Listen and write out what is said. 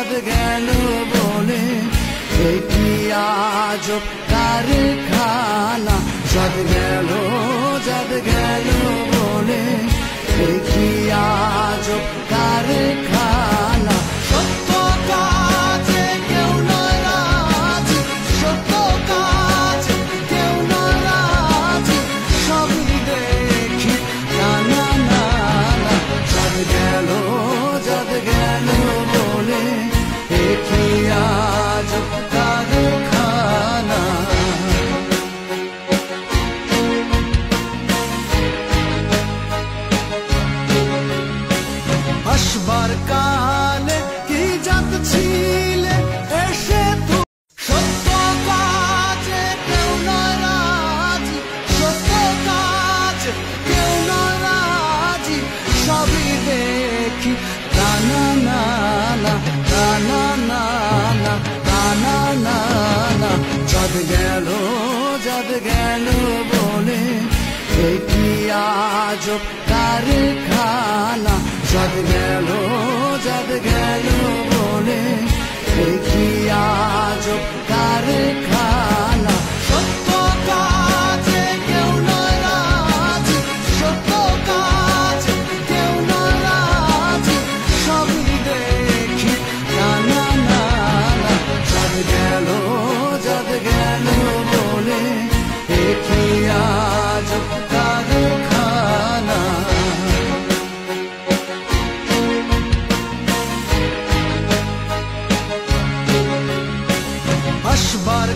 চাঁদ গেল বলে কি আজব কারখানা। চাঁদ গেল বলে কি আজব কারখানা। সত্য কাজে কেউ নয় রাজি, সত্য কাজে কেউ নয় রাজি, সবই দেখি না। চাঁদ গেল বলে কি আজব কারখানা। আসবার কালে কি জাত ছিলে এসে তো। সত্য কাজে কেউ নয় রাজি, সত্য কাজে কেউ নয় রাজি, সবই দেখি না। চাঁদ গেল বলে কি আজব কারখানা। চাঁদ গেল বলে কি আজব কারখানা। সত্য কাজে কেউ নয় রাজি, সত্য কাজে কেউ নয় রাজি, সবই দেখি না। চাঁদ গেল বলে কি আজব কারখানা। আসবার